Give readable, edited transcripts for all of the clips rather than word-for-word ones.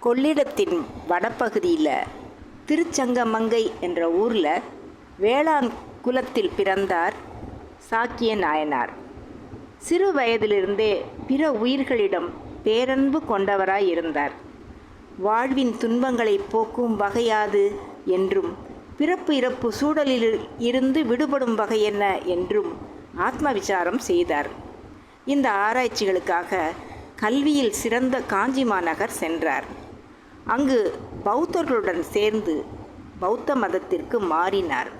கொள்ளிடத்தின் வடபகுதியில் திருச்சங்கமங்கை என்ற ஊரில் வேளாண் குலத்தில் பிறந்தார் சாக்கிய நாயனார். சிறு வயதிலிருந்தே பிற உயிர்களிடம் பேரன்பு கொண்டவராய் இருந்தார். வாழ்வின் துன்பங்களை போக்கும் வகையாது என்றும் பிறப்பு இறப்பு சூழலில் இருந்து விடுபடும் வகை என்ன என்றும் ஆத்ம விசாரம் செய்தார். இந்த ஆராய்ச்சிகளுக்காக கல்வியில் சிறந்த காஞ்சி மாநகர் சென்றார். அங்கு பௌத்தர்களுடன் சேர்ந்து பௌத்த மதத்திற்கு மாறினார்.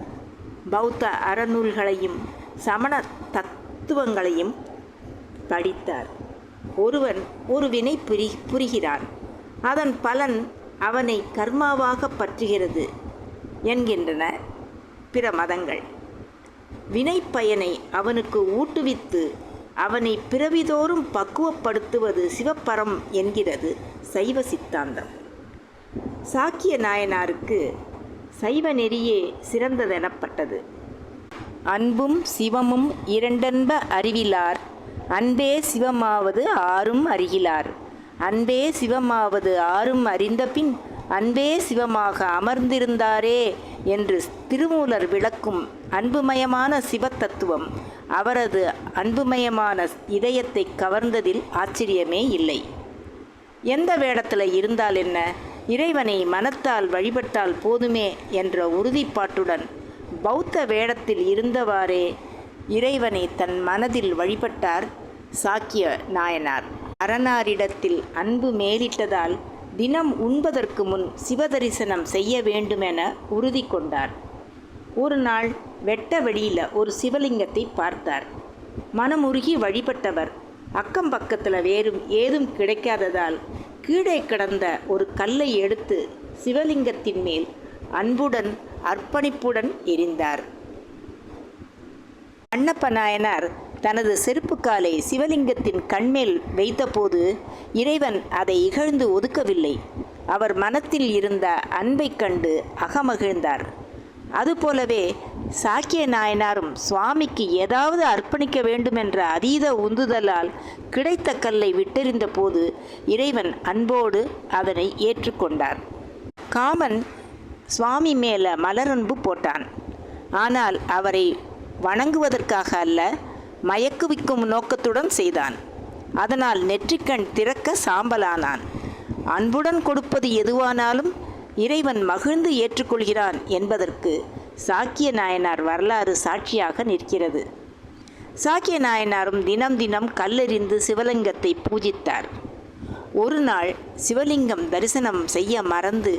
பௌத்த அறநூல்களையும் சமண தத்துவங்களையும் படித்தார். ஒருவன் ஒரு வினை புரிகிறான், அதன் பலன் அவனை கர்மாவாக பற்றுகிறது என்கின்றன பிற மதங்கள். வினை பயனை அவனுக்கு ஊட்டுவித்து அவனை பிறவிதோறும் பக்குவப்படுத்துவது சிவப்பரம் என்கிறது சைவ சித்தாந்தம். சாக்கிய நாயனாருக்கு சைவ நெறியே சிறந்ததெனப்பட்டது. அன்பும் சிவமும் இரண்டென்ப அறிவிலார், அன்பே சிவமாவது ஆறும் அறிகிலார். அன்பே சிவமாவது ஆறும் அறிந்தபின் அன்பே சிவமாக அமர்ந்திருந்தாரே என்று திருமூலர் விளக்கும் அன்புமயமான சிவத்தத்துவம் அவரது அன்புமயமான இதயத்தை கவர்ந்ததில் ஆச்சரியமே இல்லை. எந்த வேடத்தில் இருந்தால் என்ன, இறைவனை மனத்தால் வழிபட்டால் போதுமே என்ற உறுதிப்பாட்டுடன் பௌத்த வேடத்தில் இருந்தவாறே இறைவனை தன் மனதில் வழிபட்டார் சாக்கிய நாயனார். அரணாரிடத்தில் அன்பு மேலிட்டதால் தினம் உண்பதற்கு முன் சிவதரிசனம் செய்ய வேண்டுமென உறுதி கொண்டார். ஒரு நாள் வெட்ட வெளியில் ஒரு சிவலிங்கத்தை பார்த்தார். மனமுருகி வழிபட்டவர் அக்கம் பக்கத்தில் வேறும் ஏதும் கிடைக்காததால் கீழே கிடந்த ஒரு கல்லை எடுத்து சிவலிங்கத்தின் மேல் அன்புடன் அர்ப்பணிப்புடன் எறிந்தார். அண்ணப்ப நாயனார் தனது செருப்பு காலை சிவலிங்கத்தின் கண்மேல் வைத்தபோது இறைவன் அதை இகழ்ந்து ஒதுக்கவில்லை. அவர் மனத்தில் இருந்த அன்பை கண்டு அகமகிழ்ந்தார். அதுபோலவே சாக்கிய நாயனாரும் சுவாமிக்கு ஏதாவது அர்ப்பணிக்க வேண்டுமென்ற அதீத உந்துதலால் கிடைத்த கல்லை விட்டெறிந்த போது இறைவன் அன்போடு அதனை ஏற்றுக்கொண்டார். காமன் சுவாமி மேலே மலரன்பு போட்டான். ஆனால் அவரை வணங்குவதற்காக அல்ல, மயக்குவிக்கும் நோக்கத்துடன் செய்தான். அதனால் நெற்றிக்கண் திறக்க சாம்பலானான். அன்புடன் கொடுப்பது எதுவானாலும் இறைவன் மகிழ்ந்து ஏற்றுக்கொள்கிறான் என்பதற்கு சாக்கிய நாயனார் வரலாறு சாட்சியாக நிற்கிறது. சாக்கிய நாயனாரும் தினம் தினம் கல்லெறிந்து சிவலிங்கத்தை பூஜித்தார். ஒரு நாள் சிவலிங்கம் தரிசனம் செய்ய மறந்து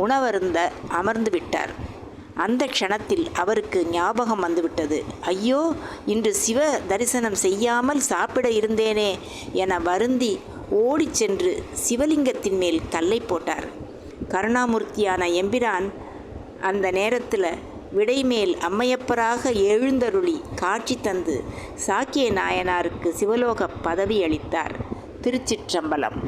உணவருந்த அமர்ந்து விட்டார். அந்த க்ஷணத்தில் அவருக்கு ஞாபகம் வந்துவிட்டது. ஐயோ, இன்று சிவ தரிசனம் செய்யாமல் சாப்பிட இருந்தேனே என வருந்தி ஓடிச் சென்று சிவலிங்கத்தின் மேல் கல்லை போட்டார். கருணாமூர்த்தியான எம்பிரான் அந்த நேரத்தில் விடைமேல் அம்மையப்பராக எழுந்தருளி காட்சி தந்து சாக்கிய நாயனாருக்கு சிவலோக பதவி அளித்தார். திருச்சிற்றம்பலம்.